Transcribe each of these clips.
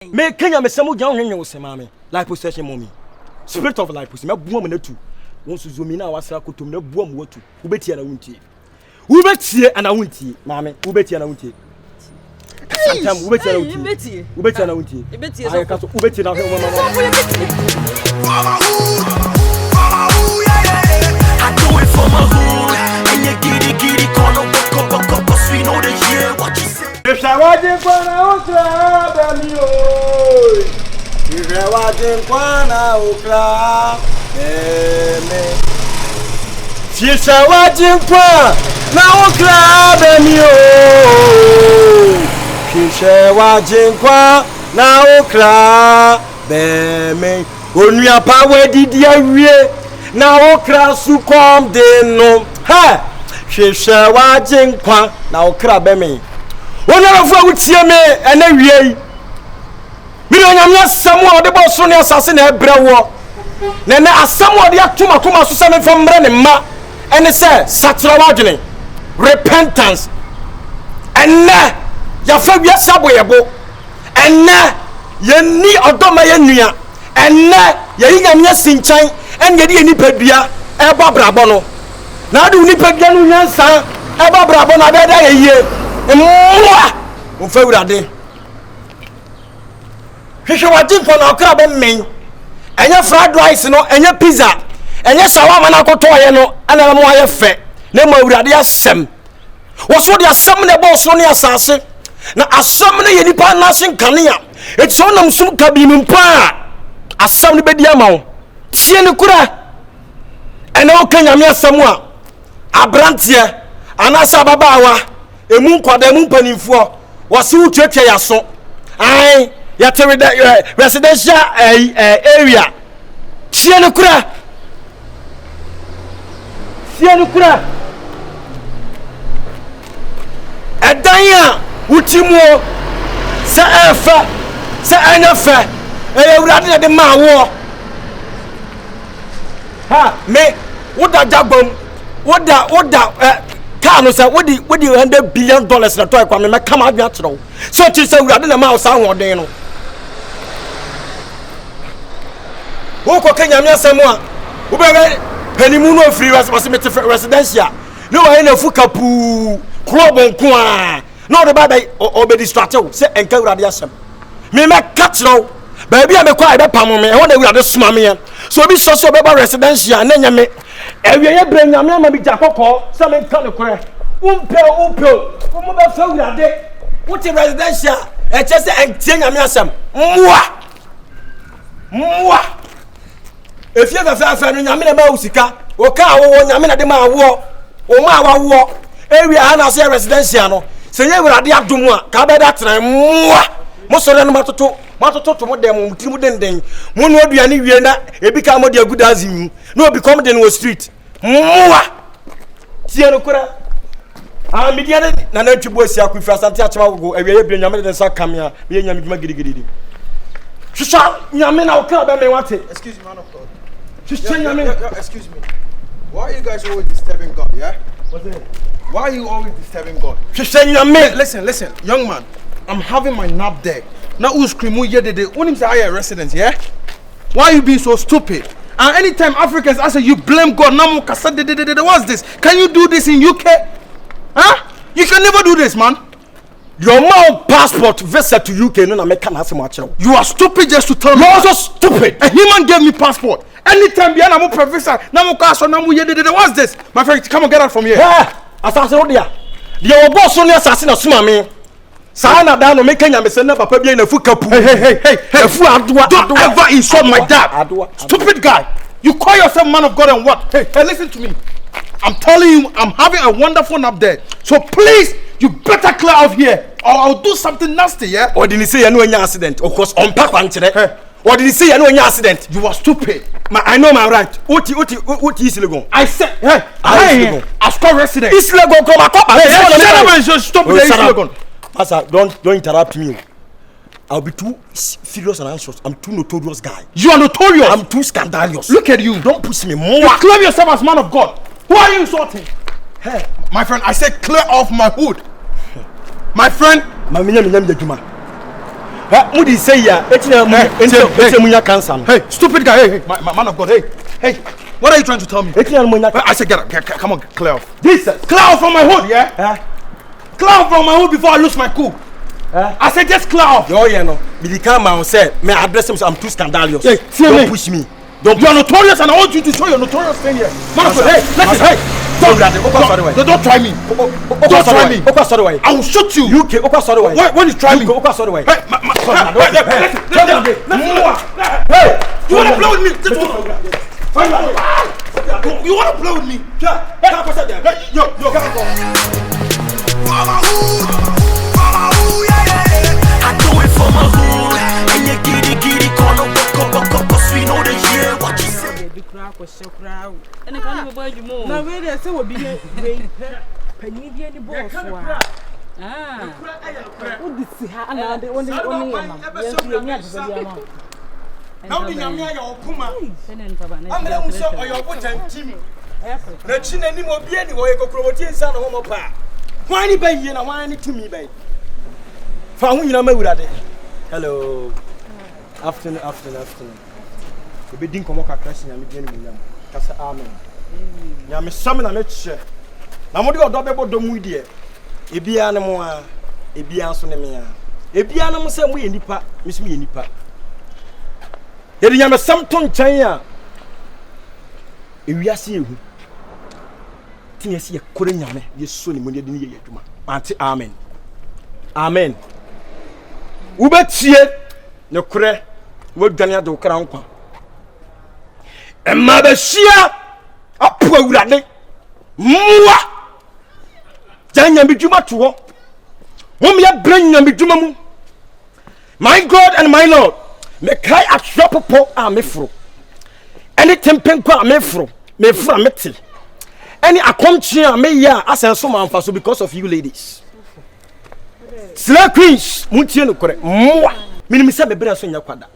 Me Kenya me samu jan hwenwe wo semame like possession mommy spirit of life me buo me natu won su zomi na wasra kotom na buo me watu wo betie na wuntie ana wuntie mame wo betie na wuntie sometimes wo betie na wuntie wo betie na wuntie ayi ka so wo betie na hwe mama I do it for my hood and you giddy corner walk cause we know they hear what you say. If I wasn't gonna okra me oh if I wasn't gonna okra me if I wasn't gonna okra me oh if I wasn't gonna okra me onua power didi awie na okra su kom de no ha if I wasn't gonna okra me Wona fu awutie me ena wiei mi no nyamya samu ode bo so ne asase na ebrewo na na asamu ode atuma kuma so se me fomre ne ma ene se satra wadwene repentance ena ya fa wi asabo yebo ena ye ni odoma ye nua ena ye yi nyamya sinchan ene ye de nipadua e bo brabo no na ade nipadua no nyansa e bo brabo na be da ye Mwa! Mfe urade. Hwehwe wadi mpo na okra be men. Enye fried rice no, enye pizza. Enye shawarma na koto ye no, ana mo aye fe. Na ma urade asem. Wo so de asem na bo so ne asase. Na asem na ye nipa na sen kanea. Eti so na msum kabi mpa. Asem ne bedi ama wo. Tie ne kura. Ena o kanyame asem a. Abrantie. Anasa babawa. Emu nkwada emu mpanimfo wase utwetwe yaso ai ya residential area tie ne kura edan a utimuo se efa se anyafa ewurade de ma wo ha me woda jagbom woda no say what the $100 billion na toy kwa me come out atro so ti say we ade na ma osa hoden no wo ko Kenya me asemu a wo be panimu no free residential no wa na fu kapu club nko a no de baba obe distracted say enka urade asem me katro ba bia me kwa e be pam me e wona urade soma me so bi so be ba residential na nya me ewiye bre nyame ma bi jakoko se me nka ne kore umpe umu be fa urade wuti residential e che se entie nyame asem mwa efie fa no nyame na ma usika o ka wo nyame na de ma wo o ma wo area ha na se residential no se ye urade adom a ka be da tran mwa mo sore no matoto to mo dem mo tiri mo denden mo no aduane wie na ebi ka mo de agudazim no obi come den wo street mwa tie no kura a media na na twibo sia akufra asante achema gogo awie bre nyame de sa kamia be nyame djuma gidigidi shisha nyame na okra be me wate excuse me man of God shisha nyame excuse me why are you guys always disturbing God yeah what's it why are you always disturbing God shisha nyame listen young man I'm having my nap there now who scream who ye de when him say I residents yeah why are you being so stupid and anytime Africans I say you blame God namu kasa de what's this can you do this in UK huh you can never do this man your mouth passport visa to UK no na make na asem achiro you are stupid just to tell me you're also stupid a human gave me passport anytime be na mo professor namu kaso namu ye de what's this my friend come on get out from here asase wo dia wo boss no asase na suma me Sana dano make Kenya me send papa bia na fu kapu. Hey. Fu adoa. Don't ever insult my dad. Stupid guy. You call yourself man of God and what? Hey, listen to me. I'm telling you, I'm having a wonderful nap there. So please, you better clear off here or I'll do something nasty, yeah? Or did he say you know any accident? Of course, on pack one today. Or did he say you know any accident? You are stupid. I know my right. What is illegal? I said, hey, I score resident. It's illegal. Come on, stop it. Pastor, don't interrupt me. I'll be too serious and anxious. I'm too notorious guy. You are notorious. I'm too scandalous. Look at you. Don't push me more. You claim yourself as man of God. Who are you insulting? Hey, my friend, I said clear off my hood. My friend, Mudi say ya, munya cancer. Hey, stupid guy. Hey, my man of God. Hey, what are you trying to tell me? I said, get, come on, clear off. Jesus, clear off from my hood, yeah? Clear off from my hood before I lose my cool. I said, just clear off. Oh, yeah, no. Be come and say, may I address him? I'm too scandalous. Hey, don't push me. You're notorious, and I want you to show your notorious thing here. Man of God, hey, listen, don't try me. Don't try me. I will shoot you. You can. When you try me, hey, you want to play with me? You want to play with me? I do it for my hood. And you giddy corner, cause we know the year. What you say? And I can't avoid you more. Now, where they say will be penny be any boss. What did see her? And the only now the Yamia or Puma, I'm going to show your potent team. The chin any more be anyway, go promoting son of Homo Pa. Why any baby and why to me, babe? Found you know me with that. Hello. Afternoon. The bidding come up a question and beginning. That's amen. Yam summon a lecture. Now, what do you double dome with dear? A bianamo, a biansonemia. A bianamo same way in the pa, miss me in the pa. Yet you have some tongue China. If we are seeing you, see a Korean yame, you soon when you didn't hear you. Auntie, amen. Amen. Ubetie, no cre, what Dania do crown. And Mother Shia, a poor lady. Mua Janya Bijuma to walk. Whom you bring them Bijumamu. My God and my Lord. Make I a shop of pork are me fro. Any tempenqua me fro, me from me. Any accompany me ya as a summon for so because of you ladies. Slay queens, Muntiano correct. Moi, Minimisa be better son yaquada.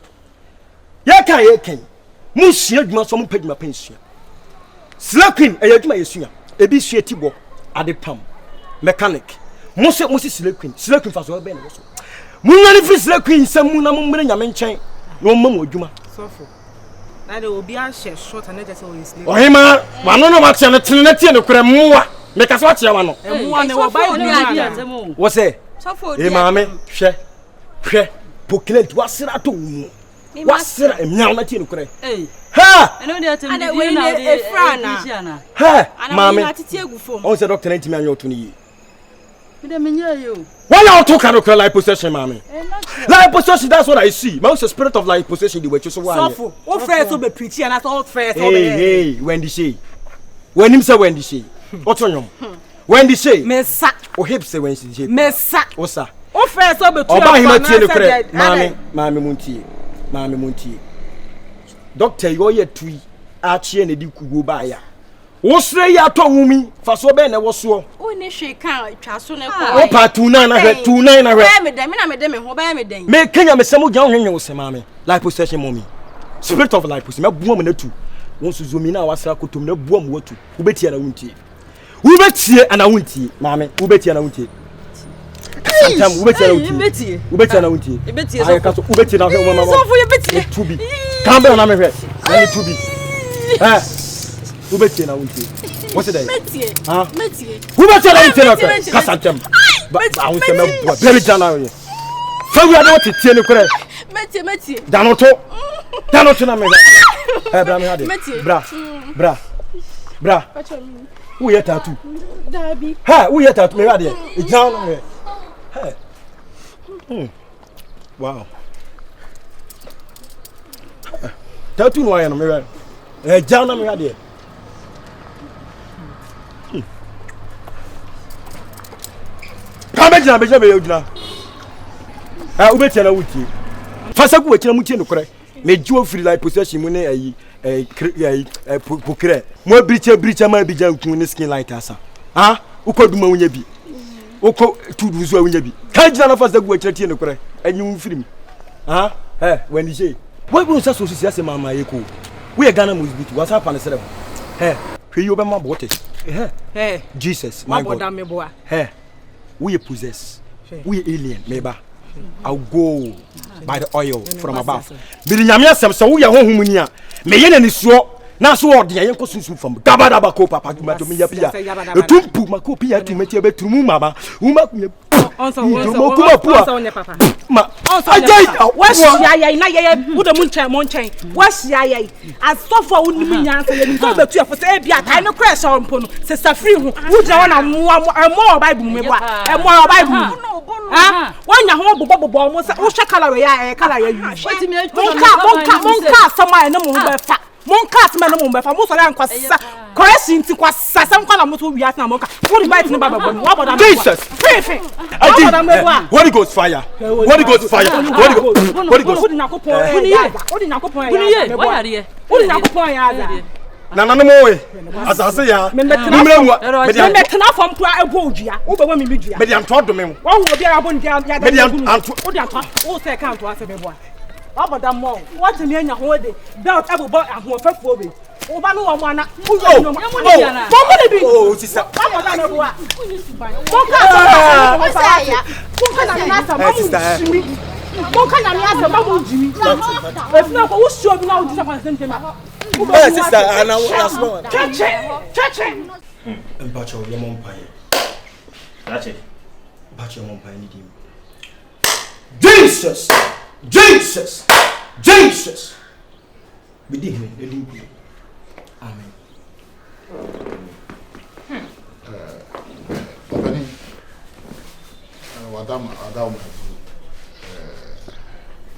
Yaka, Monsieur, you must some pay my pension. Slay queen, a yajma yesuya, a be tibo at the pump. Mechanic. Moses Slay queen for so ben. Munani free Slay queen, some Munam Yaman chain. No mum Juma. So for that will be a short and let us always live. Oh, him, one no much and a trinity and a cremua. Make us watch your one. What's it? So for him, mammy, share, Poclet, what's it at all? What's it? And now let you cry. Ha! I know that I'm a ha, mammy. Also, Doctor Antiman, to me. Why are you talking about life possession, mammy? Life possession, that's what I see. Most the spirit of life possession, the way you so what friends will be preaching and that's all fair. Hey, when they say, when him say, when they say, what's on you? When they say, Messa, or hips say, when she say, Messa, what's that? Oh, fair, so be Mammy Munti. Doctor, you're yet 3 Archie and the Duke go by ya. What's ya told me for so ben I was so. Oh, she can't transfer. Oh, part 29 I read. Make Kenya me some young hills, mammy. Like possession, mommy. Spirit of life, my woman too. Once you zoom in our circle to no boom water. Who bet you and I won't eat. Who bet you and I won't eat, mammy. Who bet you and I won't eat. Sometimes we bet you and I won't eat. I can't bet you now. So for your bet to be. Come on, I'm a red. I need to be. Who bet you now? What's it? Huh? Who bet you now? Cassantem. But I will say, very general. So we are not to tell you. Metti. Danoto. Bra. Who yet tattoo? Darby. Ha, who yet tattoo? Me it's down here. Hey. Wow. Tattoo no I am me. Down me here. Come beja be yodina. Ubeti na wuti. Fasa ku wekina muti no kore. Me jiwo free like possession mu ne ayi pokre. Mo bricha ma bija nkun ne skin light asa. Ah, ukoduma wunya bi. Oko tudu so wunya bi. Ka jina na fasa ku wekina tie no kore. Anyi free mi. Ah, when you say. Why won't so see ase mama yeko. We Ghana must be to what's happen serem. Hwe you be ma bote. Jesus, my God. We possess. We alien, meba. I'll go by the oil from above. Bilinyamia sem so wo honhom ni a me ye na nisuo na so ode ye nko sunsun fam gabadaba ko papa duma to me ya pia etumpu mako pia timati betumu mama uma kunya onso papa ma ajai washia ya na ye wudo mu nchen washia ya asofo wonimi nyansa ye nto betu afo se bia tai no crash on mpo no se safri hu wudra wona mo bible me boa mo bible ha wanya ho bobo mo se wo hwe color ya color ya yu monka sama na mo befa monka atma na mo befa mo so ya nkwasa correction ti kwasa sam kwa na mo to wi atna monka wo di bite ni baba bo wo boda Jesus free Holy Ghost fire Holy Ghost fire Holy Ghost Odi nakopon ya odi nakopon ya na no mo we asase ya numrenwa me tena fam to ebo odua wo be wa mi dua me de anto dome mo wo wo bia abo ndia ya me de anto odi anto wo se kan to ase bebo a oboda mo what me anya ho de belt abo bo ahofafuo be wo ba no wo mo ana wo yo no mo ni bi oh sister oboda no bo a mo ka ya mo ka na sa mo mo ka na mi asa mo jimi e funa ko wo sho bi na wo disa kwa sentema sister ana last one cheche Bacho your mom pie that's it Bacho your mom pie ni dim Jesus be dim elim amen Babani Adam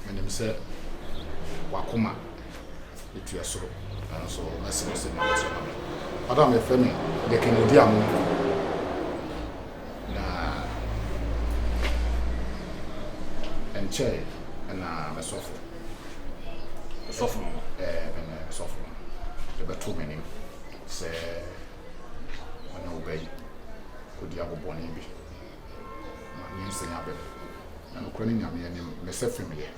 menim se wakoma etua soro so asimo na Adam e femi de kenodi amu na enche na mesofo sofo sofo de betu menim se ona obey kodi aboboni bi na nyi nsenya be na no kwani nyame anim me se family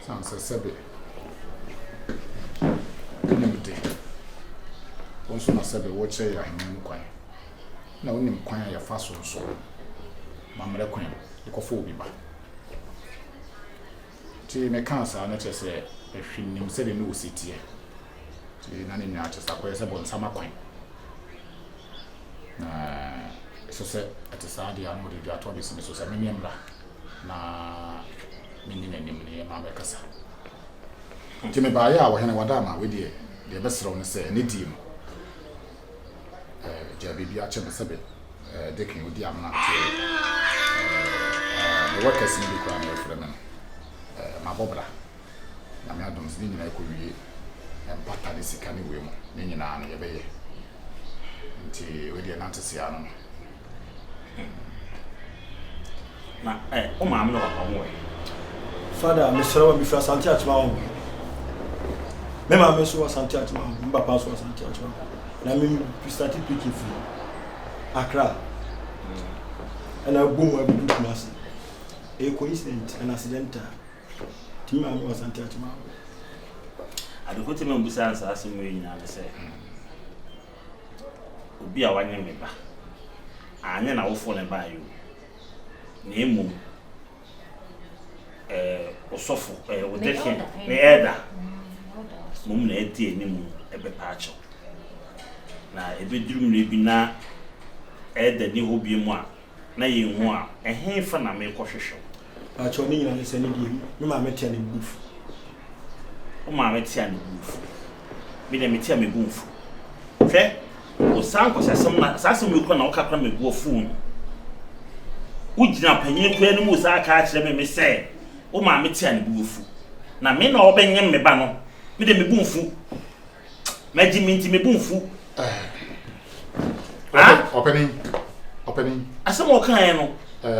san se sebe nimde onso na sebe wo che ya hemu kwan na onim kwan ya fa so so mamre kwan ikofo obi ba ti me kansa na chese ehwinim se de no sitie ti na ne nya chese akoye se bon sama kwan na so se atisa dia no de ato bi so se me mra na mini na nim ne ma be kasa ti me ba ya wo hene wada ma we de be sero ne se ne di mu jabi bi a cheme sebe de kin odi amna ti the workers ni kwa na frɛ me ma bobra na me adom ni nyina ko wie empata de sika ne we mu ni nyina no ye be ye nti we de na ntese ano na o ma am no papa mo e Father me sero mi fra santi atma ho me ma me so santi atma ho me papa so santi atma na me started picking from Accra and I boom I do class a coincident an accidental Tima was santi atma I do put him on business as him we na say obi a wanye me ba anya na wo fo ne ba yo na emu osofo o de ke na eda mum na eti enimu ebe paacho na ebe durum na bi na eda ni ho biem a na ye hu a ehe fa na me kwohwehwe paacho ni nyina ne se ne di me ma metia ne bufu o ma metia ne bufu bi na metia me bufu hwe o sanko sasem na sasem me ko na o kakra me bufu ugina panyin ko enimu sa aka akire me se o ma metia ne bufu na me na obenye me ba no me de me bufu meji minti me bufu opening asem o kan no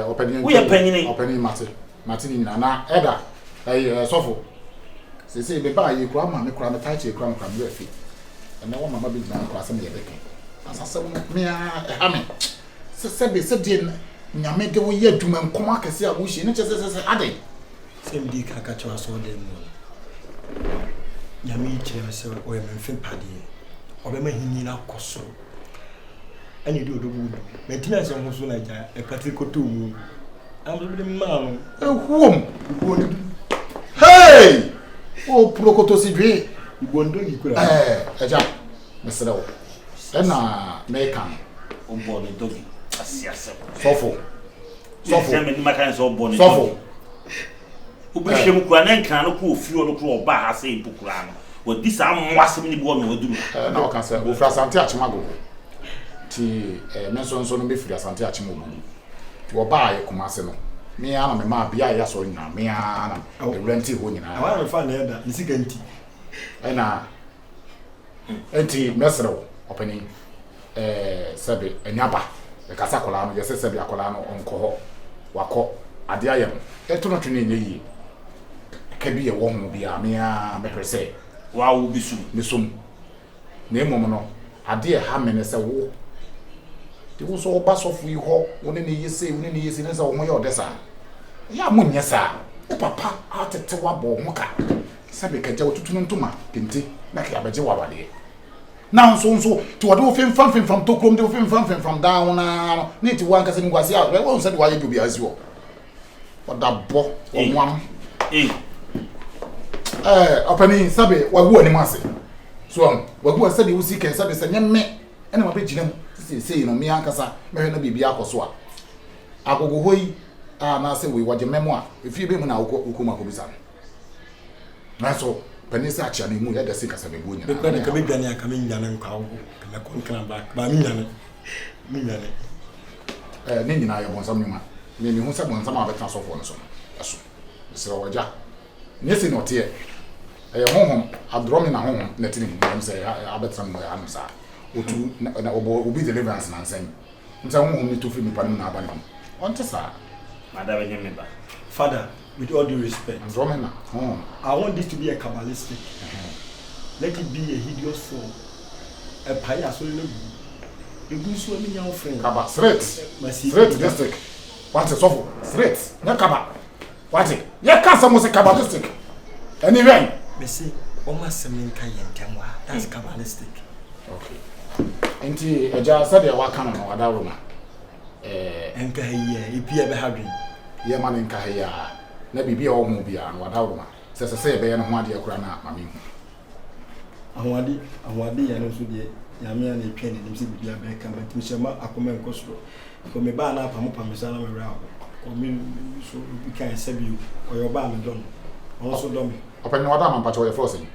opening we panyin opening mate ni na eda sofo se be ba yi kura ma me kura me tachi kura me afi na wo mama bi na kura asem ye beke asase me ha me se be se die nyame de wo ye aduma nkom akese a wo hye ne chese ade MD kaka chwa so dem nyame kire se o ye memfe pade obe ma hinni na koso ani do do budu metina se ho so na ja e patri koto mu I'm the man. Whom? Hey! Oh, Procoto Sidri. You won't do it. Jack, Mr. Enna, Mekan. On board the doggy. Sofo. Sofo. My kind of bonnet. Sofo. Who be him Granen can cool few of the bar, say Pukurano. Well, this I'm was many born will do. No, can say, with Santiago. Ti mention so no be free Santiago. To buy a Comasino. Me and my Bia Yaso now, me and renty winning. I want to find that. Is it empty? And empty mesero opening Sabi and Yaba, the Casacolano, yes, Sabi Acolano on Coho, Wako, Adiam, Etonatuni ye. Can be a woman be a mere per se. Wow, will be soon. Missum. Name Mono, a dear Hammond as a war. There was all bus of we hope when any say when any is in as a way or dessa. Yamun, yes, sir. O papa, out at Tawabo Moka. Sabi Kajo to Tuntuma, Pinti, like Abajawa. Now, so to a do film something from Tokum, do film something from down. Need to one cousin was out. I won't say why you be as you. What that bo or one. Opening Sabi, what would he so, what was said you see can Sabi say, me, and I'm a bit say, no, me, Ancasa, may not be Biakoswa. I go away, and I say, we watch your memoir. If you be now, Ukuma Kubisan. That's all. Penisa actually moved the sick as a baby. The Canadian coming down and cow, come back. But me, Nina, I want some maybe who said one some other transfer for us. So, Waja. Nissing not here. A home, I've drawn in a home, letting him say, I bet somewhere, I'm sorry. Or two will be deliverance and saying, and some home to film upon our body. On to sir, Madame, Father, with all due respect, I want this to be a Kabbalistic. Let it be a hideous soul, a pious will you do so many young friends. Kaba, straight district. What's a sofa? Straight, no Kaba. What's it? Yeah, Casa was a Kabbalistic. Anyway, Messi, almost some Kayan, that's Kabbalistic. Okay. Auntie, a jar said, I can't know what I room. And Kahia, if you ever have been. Yeah, man in Kahia. Let me be all movie and what I says, I say, Bayan, one dear grana, I mean. I want it, and also the Yamian and Penny, and Sibia Beckham, but Mishama, Aquaman Costro. For me, ban up, I'm up on Missana around. Or me, so we can't save you, or your band done. Also, done. Open your dam and patch your frozen.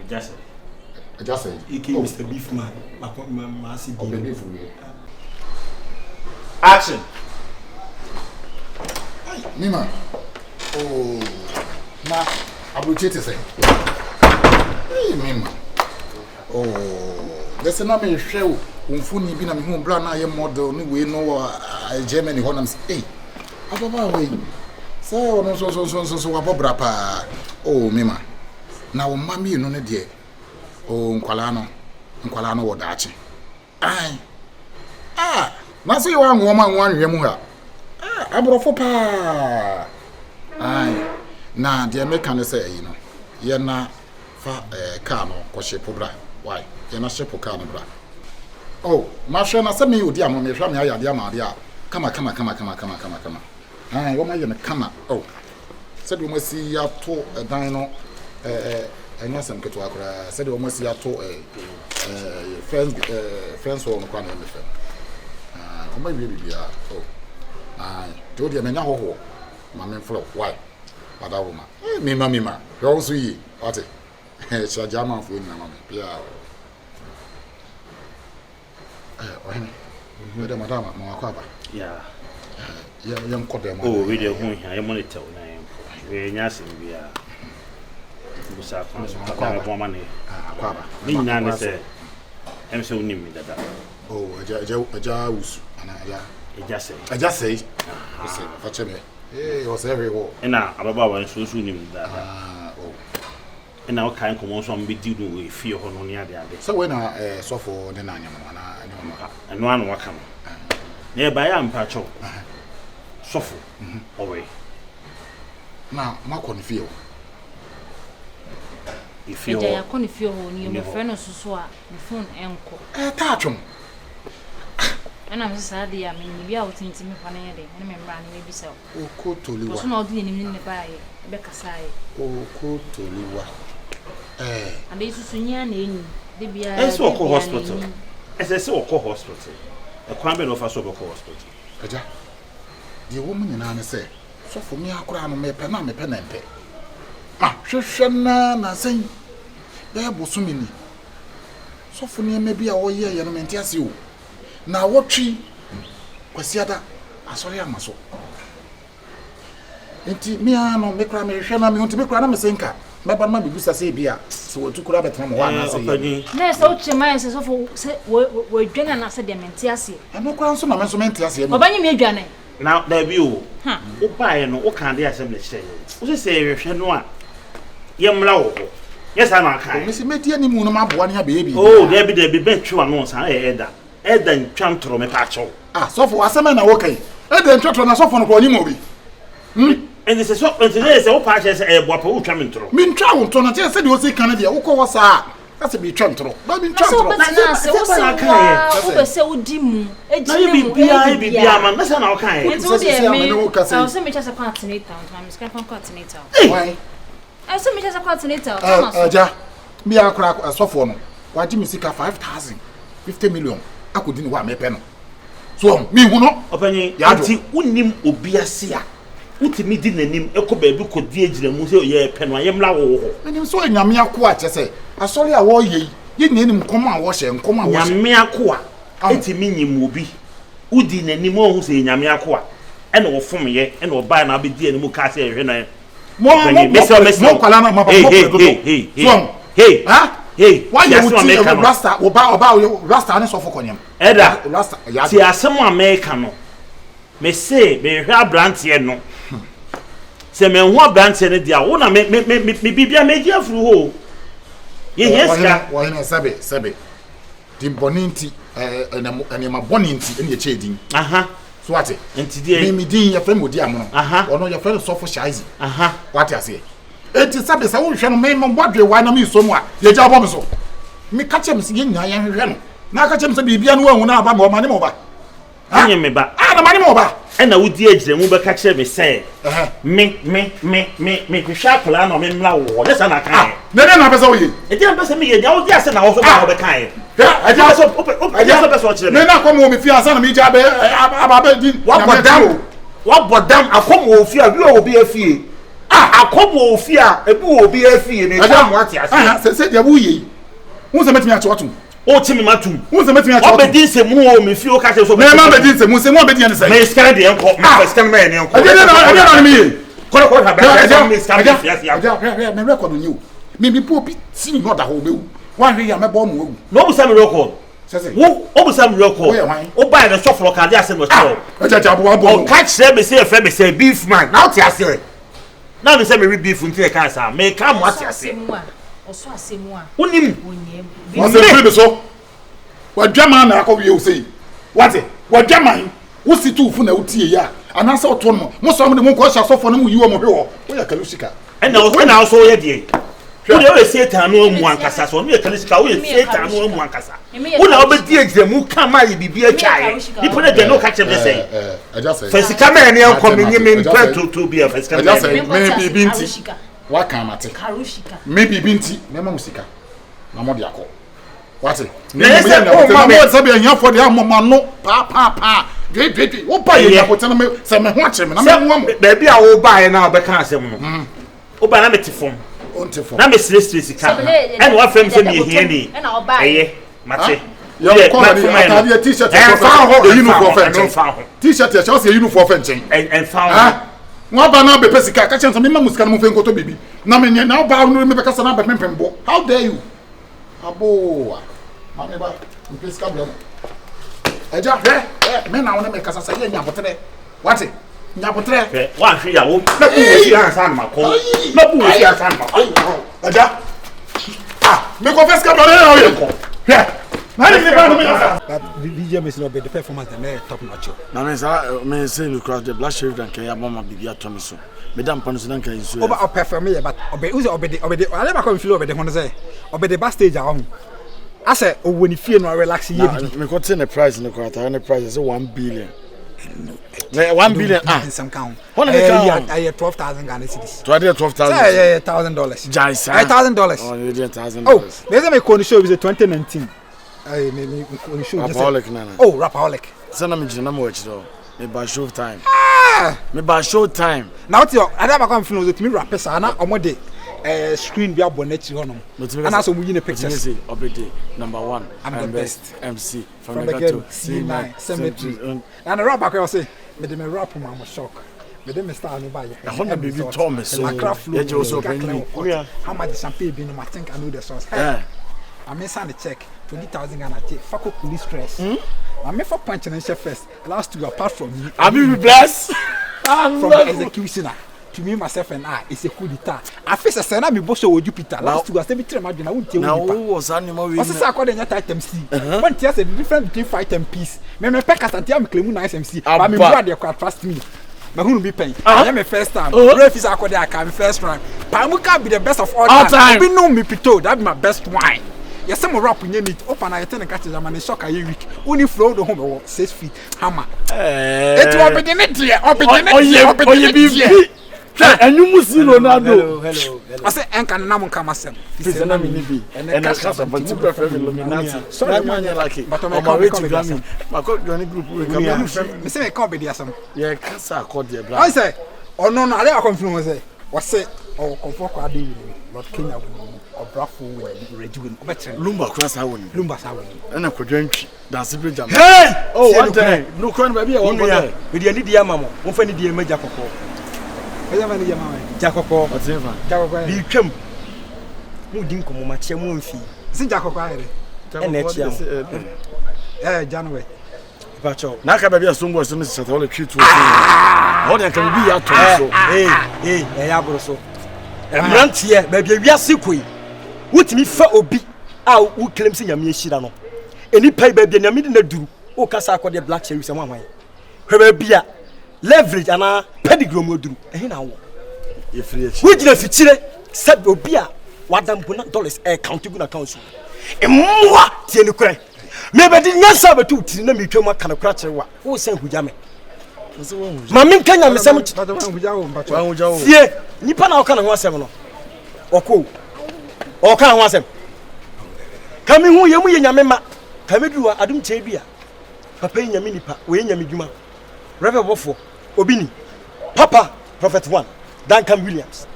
Just say, he came Mr. Beefman, my massive beef. Action. Nima. Oh, now I will cheat to say. Hey, Mima. Oh, there's a name show. Unfuni been a home brand. I am model. We know Germany. Honors. Hey, Ababa way. So, so, Abobra. Oh, Mima. Now, Mammy, you know, dear. Oh, Nkwalano Wadachi. Aye. Ah, Nasi one woman, one Yamuha. Ah, Abrofo pa. Aye. Na, the American say, you know, you're not fa cano, Koshepo bra. Why? You're not shepo cano bra. Oh, Marshana send me with Yamma, Ramia, Yamadia. Come. Aye, what my come. Oh, said we must see ya to a dino. And yes, I'm going to said almost here to friends or one of them. Oh, my baby, oh, I told you, I know, my man, flow. Why? But I woman, me, mamma, you're also ye, what it? It's a German for my mamma. Yeah, Madame, Mawakaba. Yeah, young Codem. Oh, we don't want I monitor. We're nursing. We are. Busa kwa money. Kwaba. Me nana say em say unim me dada. Oh, aja usu ana aja. I just say. Say fache me. Eh, o say everywhere. Na ababa wan so unim dada. Oh. Na o kan komo so be di no we fie ho no ne ade ade. So when so for the nanya no na anyama. Eno anu waka no. Na e ba ya mpa cho. Sofo. Owe. Na makọ ni fie o. If you are going to feel your friend or so, the phone anchor. Touch him. And I'm sorry, I mean, maybe I will think to me for any day, and remember, maybe so. Oh, Kotoliwa. So, not doing in the buy, Becca Sai. Oh, Kotoliwa. And they soon yan, they be a hospital. As I say, hospital. A crime of a sober hospital. Aja, the woman in Anna say, so for me, I crown me pen and pen and pay. Ah, Shoshana, saying, there was so many. So for me, maybe a whole year, and maintains you. Now, what tree? Quasiada, I saw your muscle. And me, I know, make me share me want to make Rana Masenka. My mamma be say, beer, so to grab it from one. Next, old Chemai says, we're drinking and I said, Dementiasi. I'm not crown so much Mentiasi. But when you made Johnny. Now, there you, oh, buy and what can the assembly say? What is say, Chanois? Young Low. Yes, I'm not kind. Miss Metty any moon, my one baby. Oh, there be bet you on once, I had that. Eden Chantro me pacho. Ah, so for a summer, okay. Eden Chantro, and so for a movie. And this is what today is all patches a wapo coming through. Mean travel to not said you say Canada, who was that's a bit Chantro. But in Chantro, so dim. It's man, that's an okay. I'll send me just a continental. I'm scraping continental. Why? I send me just a continental. Ja, me a crack a sophomore. Why Jimmy Sika 5,000, 50 million. I couldn't want me pen. So, me who know, open Yanti, unim obiasia. Utimi didn't name Echo Baby could be the museo ye pen. I am lao. And you saw in Yamia Quat, I say. I saw you a war ye. You name him come and wash and come and wash. Yamia Qua. It's a mini movie. Udin and Nemo who say Yamia Qua. And all for me, and all by now be dear Mukasi and Hey, hey, why you would make a rasta about your rasta and so for Conium? Eda, rasta, yeah, someone Americano. May say, may have brands here no. Say, me what brands in the owner me be a major flu. Yes, why not Sabe? Dim Boninti and my Boninti in your shading. Aha. What it? And today, me dear your friend with Diamond. Aha, or no, your friend so for Shizy. Aha, what I say. It is Sabbath, I will show me what you want me so much. Your job also. Me catch him singing, I am Ren. Now catch him to be beyond one when I have more money over. I am about the money over. And I would dear the move catch me say, me, sharp land or me now. That's an account. Then I was away. It doesn't me, I was just an also the kind. I just watch them. Then I come home if you are son of me, what but damn, I come with fear, you will be a fee. I come with fear, a boo will be a fee, and I am what I said, you will. Who's the meeting at Watton? Oh, Timmy Matum. Who's the meeting at Watton? This is more, if you catch us. Remember this, and Muslim be the same. May Scandi and Pop, Mr. Man. I didn't me. My record on you. Maybe poor Pete, see not the whole bill. One day I'm a bomb. No, some record. Oh, some record. Oh, buy the shop for Candias and was told. Catch them, say a friend, say beef man. Now, Tiasse. Now, the same beef until a cancer may come what you say. Or so I say more. What's the so? What German I call you say? What's it? What German? What's the two for no tea? And I saw Tono. Most of the more questions for them you are more. We are Kalusika. And I saw ye. You always say Tano one cassa, so me a Kalusika, we say Tano one cassa. When I'll be the who come my be a child. You put it no catch them say. I just say, first come and you're coming to be a first. I just say, maybe Binti. What can I take? Maybe Binti, Memo Musica. Namodiaco. What's it? What's a young for the Amman? No, papa. Great, what buy you? What's some watch him? Baby, I will buy now because oh, but I'm a phone. I'm a solicitor. And what friends in here, and I'll buy Mate. You're a t-shirt and found a uniform fencing. T-shirt, I shall say uniform fencing and found. What about the Pessica? Catch some mammoths can move and go to baby. Namin now bound to because I'm a member. How dare you? Abo, Mamma, Piscablo. I just men, I want to make us a Yapotre. What's it? Yapotre? One, she won't let me answer my call. Not me answer my call. Ah, make a Pescablo. Yeah. But DJ is not the performance and top notch. Now, may say you cross the black shirt and carry Mama Bigia Thomason. Madame Ponson can issue over perform, but obey the I never come feel over the one say. Obey the backstage. I said, oh, when you feel no relax, you got the price in the quarter, and the price is 1 billion. 1 billion. Some count. What I had 12,000 Ghana cedis. $12,000. $1,000. $1,000. Oh, you did $1,000. Oh, there's a make show is 2019. I maybe show. Rapaholic, Nana. Oh, Rapaholic. Send them in number watch though. Maybe by show time. Maybe by show time. Now, I never come from the me rappers. I know on day. Screen be abonnet on them. And also we in the pictures. Number 1. I'm the best MC from the ghetto. C9 cemetery. And the rapper I say, me dem rap am shock. Me dem start no buy. I want to be Thomas. So you just open me. How much champagne be no I think I know the source. Yeah. I may send a check 20,000 Ghana check. Fuck up police stress. I may for punching and chef first. Last two apart from me. I be blessed. From the executioner. To me, myself and I, it's a coup d'etat. I face a sena me boss with Jupiter. Last two, I said, imagine I won't tell you. Now, who was animal? What's the according to item C? One tears a difference between fight and peace. Me pack as anti am claim nice MC. I mean, brother, you trust me. But who will be paying? I am a first time. Ref is according I can first time. Pamuka be the best of all time. We know me pito, that be my best wine. Yes, some rap in it. Open I attend a catch them and a shock a week. Only flow the home 6 feet. Hammer. It will be the net here. And you must see Ronaldo. Hello. I say, and can Namon come myself. And I cast a particular family. Sorry, I'm like it. But I'm a way to Grammy. My group will come. Miss me can't be there. Some. Yeah, Cassa called the black. I say, oh no, I don't confirm. Say, what say, or comfort I do, but Kenya or Brafo will rejuvenate. Lumba cross I win. Lumba Sawi. And I could drink. That's a bridge. Hey! Oh, one time. No crime, baby. I want to with the Lydia Mamma. One funny dear Major Coco. Jacopo, whatever. Jacopo, you come. Who didn't come much a moon fee? Sing Jacopo, and January. Pacho, Naka baby, some was in the all the treat. What can be out of Abroso. And run here, baby, we are sick. What me for obi? Ah, who claims in your Mishirano? Any pay baby, and I didn't do. Oh, Cassaco, the black cherries and one way. Her beer. Leverage and a pedigree module. If we did a feature, said Obia, $1 air counting council. And more, Tianucre. Maybe did not serve to me to my kind of cratcher. Who sent Hujame? Mammy can have some. Yeah, Nippon can have 7 or cool. Or can have them. Coming who you mean, Yamema. Come do I don't tell you. Papa in your minipa, we in your miduma. Reverend Woffo, Obini, Papa, Prophet 1, Duncan Williams,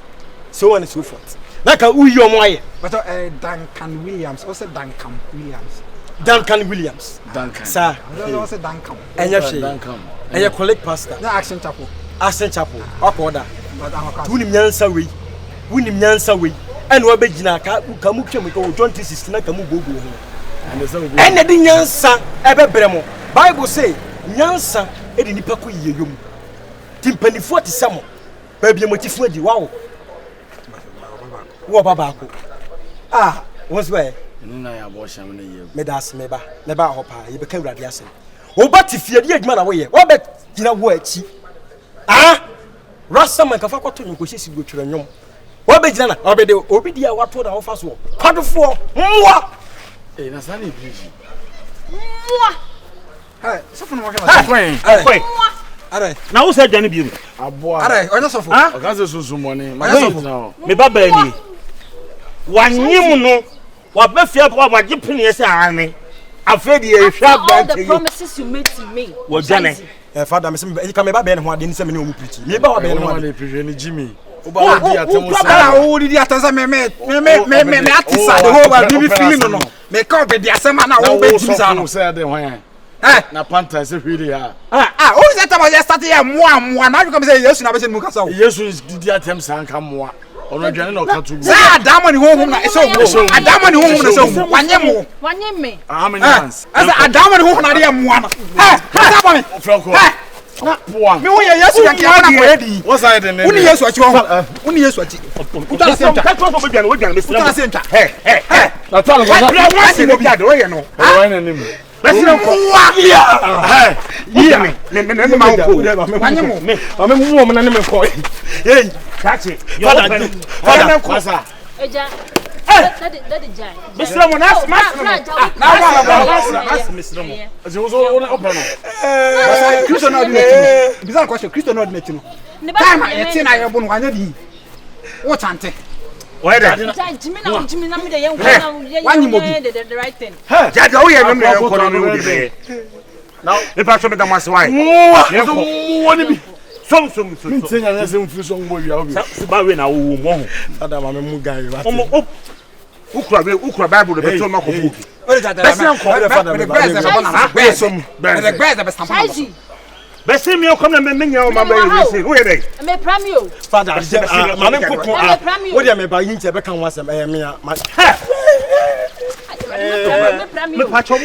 so on and so forth. Naka uyo moye. But Duncan Williams, also Duncan Williams. Duncan Williams. Duncan. Sir, also Duncan. And your Duncan. And your colleague pastor. The Action Chapel. Action Chapel. Up order. Winim Yansa way. Winim Yansa way. And Wabejina Kamuka go 26 Nakamu Bobo. And the Yansa Ebe Bremo. Bible say Yansa. Edi nipa ko yeyom timpanifo ti samo baby motifo di wow wo baba ko what's where na ya bo sham na ye me das me ba hopa ye be ka urade asem wo ba ti fie di adwuma na wo ye wo be gina wo achi rasa man ka fa kwato nyoko hye si go twere nwom wo be gina na wo be de obi di a wato da wo fa so kwadofo mwa na sani bridge mwa so no now said Danny Bill. Me baba ni. Wanyim no. Wa be fia kwa wa gipin yesa ane. Afedi e hwa ba the promises you made to me. Wo Jane. Father me say ka me ba be ne ho ade ni say me ne o mu preach. Me ba wa be ne ho ade preach ni Jimmy. Oba di atemu sa. O di atasa me atisa the whole ba bi feeling no. Me ka be di asema na o be Jimmy sa no. Say dey hwan. Na panta say hwiri ha. O say time just start here moa na you come say Yesu na be say mu kasa o. Yesu is di atem san ka moa. Ono dwane na o ka tu. Say Adamo ni honhom na so mo. Adamo ni honhom na so mo. Wanye me. How many hands? As Adamo ni honhom na dey moa no. Stop me. Franco. Poa. Me wo Yesu kan kia na ko edi. What's that the name? Uni Yesu achi ho. Uni Yesu achi. Utala senta. Ka to so be bian we bian me sina. Utala senta. Na tala go. Wa si no bian do ye no. Wa na name. President ko. Yeah. Yeah. Me ma ko. Wanye mo. Me. Ame mu mo na ne me ko. Hey. Catch it. Father. Kwasa. Eja. Daddy Jai. Mr. Monas, Master. Mr. Mo. As you also open. Christian not met. Bizarre question. Christian not met. Time I think I have one di. What ante? Why that? Jimmy na me the young the right thing. Judge, oh yeah, now if I show me the master why. Some. Ntenya na se mfu so ngbo wia obi. Ba we na wo mo. Ada ma me mu guy wa. Ukura Bible be to mako book. Besi mi o come na me nya o ma ba yi say. Who dey? Me pram you. Father, ma me kokon wo dey me ba yin che be kan wasem me ya. Me pram you. Me pacho mo.